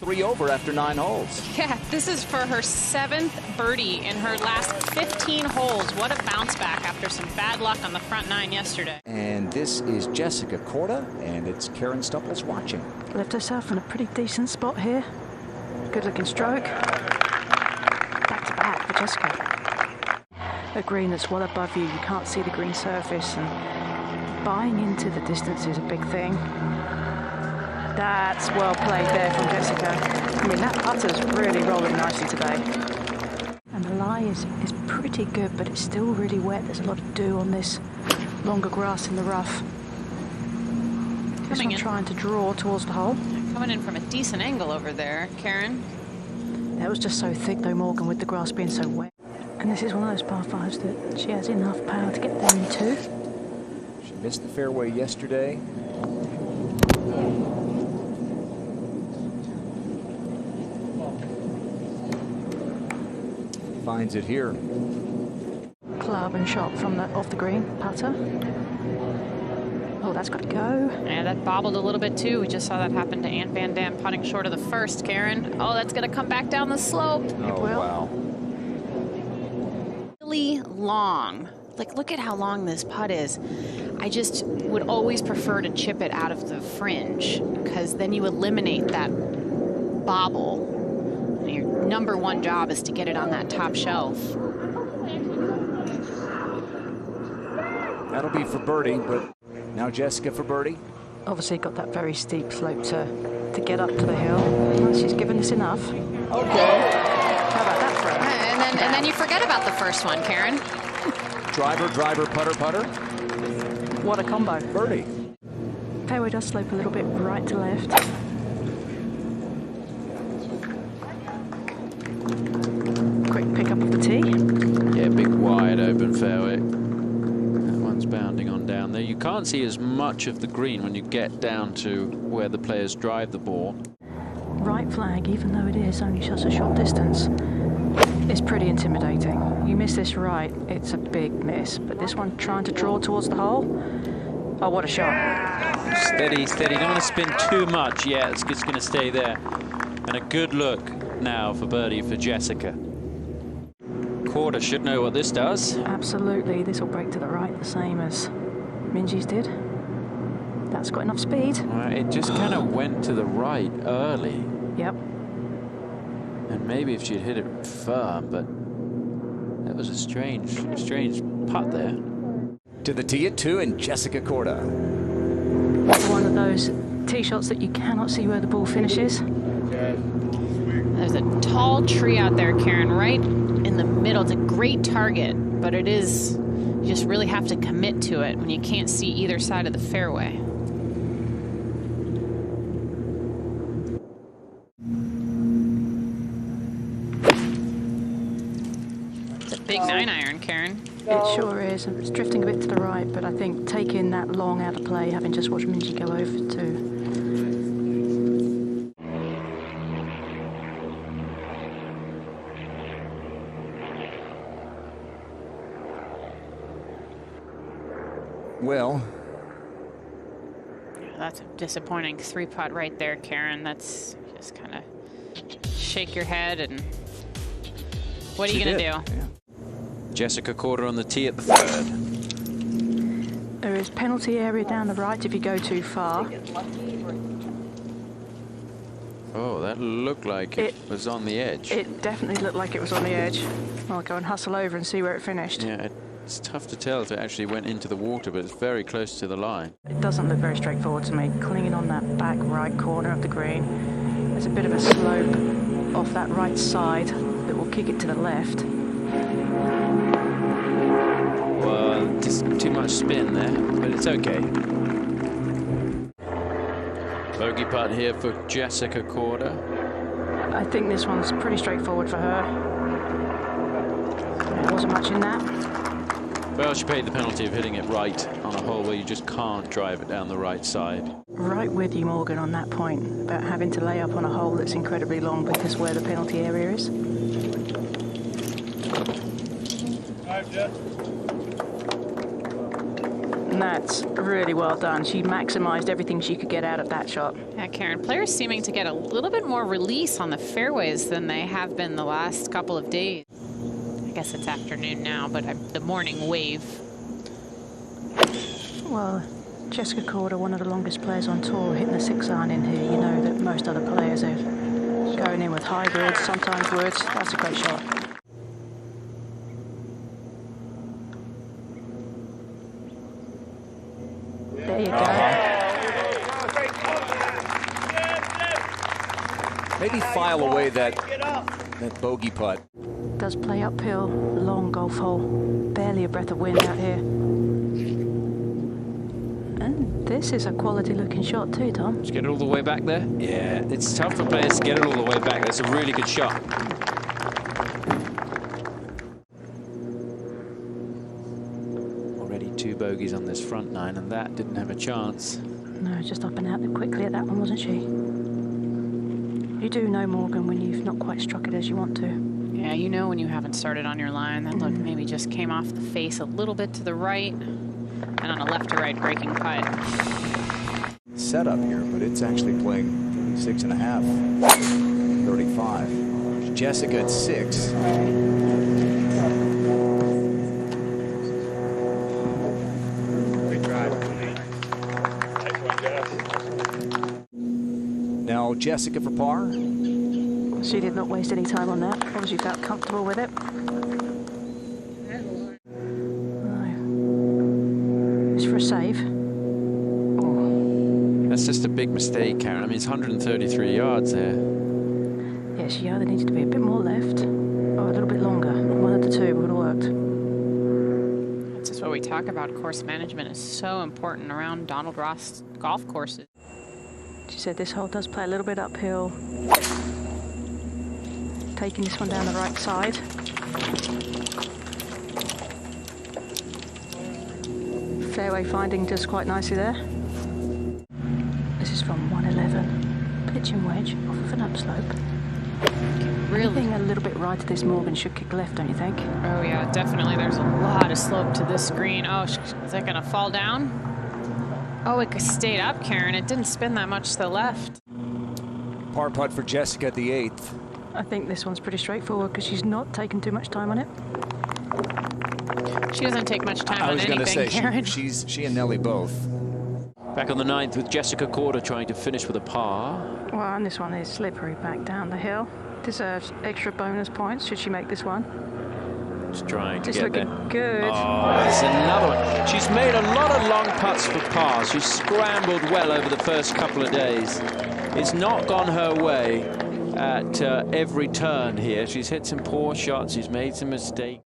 3 over after 9 holes. Yeah, this is for her 7th birdie in her last 15 holes. What a bounce back after some bad luck on the front 9 yesterday. And this is Jessica Korda, and it's Karen Stupples watching. Left herself in a pretty decent spot here. Good looking stroke. Back to back for Jessica. A green that's well above you. You can't see the green surface, and buying into the distance is a big thing. That's well played there from Jessica. I mean, that putter's really rolling nicely today. And the lie is pretty good, but it's still really wet. There's a lot of dew on this longer grass in the rough. This one trying to draw towards the hole. Coming in from a decent angle over there, Karen. That was just so thick though, Morgan, with the grass being so wet. And this is one of those par 5s that she has enough power to get there into. She missed the fairway yesterday. Finds it here. Club and shot from the off the green putter. Oh, that's got to go. Yeah, that bobbled a little bit too. We just saw that happen to Ant Van Dam putting short of the first, Karen. Oh, that's going to come back down the slope. Oh, wow. Really long. Like, look at how long this putt is. I just would always prefer to chip it out of the fringe, because then you eliminate that bobble. Your number one job is to get it on that top shelf. That'll be for birdie, but now Jessica for birdie. Obviously got that very steep slope to get up to the hill. Well, she's given us enough. Okay. How about that throw? And then you forget about the first one, Karen. Driver, driver, putter, putter. What a combo. Birdie. Fairway does slope a little bit right to left. Quick pick up of the tee. Yeah, big wide open fairway. That one's bounding on down there. You can't see as much of the green when you get down to where the players drive the ball. Right flag, even though it is only just a short distance, is pretty intimidating. You miss this right, it's a big miss. But this one trying to draw towards the hole. Oh, what a shot. Steady, steady. Don't want to spin too much. Yeah, it's just going to stay there. And a good look now for birdie for Jessica. Korda should know what this does. Absolutely, this will break to the right, the same as Minji's did. That's got enough speed. It just kind of went to the right early. Yep. And maybe if she'd hit it firm, but that was a strange putt there. To the tee at 2, and Jessica Korda. One of those tee shots that you cannot see where the ball finishes. There's a tall tree out there, Karen, right in the middle. It's a great target, but it is, you just really have to commit to it when you can't see either side of the fairway. It's a big 9-iron, Karen. It sure is. It's drifting a bit to the right, but I think taking that long out of play, having just watched Minji go over to. Well, that's a disappointing 3-putt right there, Karen. That's just kind of shake your head and what are you going to do? Yeah. Jessica Korda on the tee at the 3rd. There is penalty area down the right if you go too far. Oh, that looked like it was on the edge. It definitely looked like it was on the edge. I'll go and hustle over and see where it finished. Yeah, it's tough to tell if it actually went into the water, but it's very close to the line. It doesn't look very straightforward to me. Clinging on that back right corner of the green. There's a bit of a slope off that right side that will kick it to the left. Well, just too much spin there, but it's okay. Bogey putt here for Jessica Korda. I think this one's pretty straightforward for her. There wasn't much in that. Well, she paid the penalty of hitting it right on a hole where you just can't drive it down the right side. Right with you, Morgan, on that point about having to lay up on a hole that's incredibly long because where the penalty area is. And that's really well done. She maximised everything she could get out of that shot. Yeah, Karen, players seeming to get a little bit more release on the fairways than they have been the last couple of days. I guess it's afternoon now, but the morning wave. Well, Jessica Korda, one of the longest players on tour, hitting a 6-iron in here. You know that most other players are going in with hybrids, sometimes woods. That's a great shot. There you go. Maybe file away that bogey putt. Does play uphill, long golf hole. Barely a breath of wind out here. And this is a quality looking shot too, Tom. Just get it all the way back there. Yeah, it's tough for players to get it all the way back. That's a really good shot. Already 2 bogeys on this front 9, and that didn't have a chance. No, just up and out there quickly at that one, wasn't she? You do know, Morgan, when you've not quite struck it as you want to. Yeah, you know when you haven't started on your line. That look maybe just came off the face a little bit to the right, and on a left to right breaking putt. Setup here, but it's actually playing 36.5, 35. Jessica at 6. Now Jessica for par. She did not waste any time on that. Obviously felt comfortable with it. It's for a save. Oh. That's just a big mistake, Karen. I mean, it's 133 yards there. Yeah, she either needed to be a bit more left or a little bit longer. One of the two would have worked. That's just what we talk about. Course management is so important around Donald Ross golf courses. She said this hole does play a little bit uphill. Taking this one down the right side. Fairway finding does quite nicely there. This is from 111. Pitching wedge off of an upslope. Really? Anything a little bit right to this Morgan should kick left, don't you think? Oh yeah, definitely. There's a lot of slope to this green. Oh, is that gonna fall down? Oh, it stayed up, Karen. It didn't spin that much to the left. Par putt for Jessica at the 8th. I think this one's pretty straightforward because she's not taken too much time on it. She doesn't take much time I on was going to anything, say, Karen. she and Nelly both. Back on the 9th with Jessica Korda trying to finish with a par. Well, and this one is slippery back down the hill. Deserves extra bonus points should she make this one. Just trying to Just get there. looking good. Oh, there's another one. She's made a lot of long putts for pars. She's scrambled well over the first couple of days. It's not gone her way at every turn here. She's hit some poor shots. She's made some mistakes.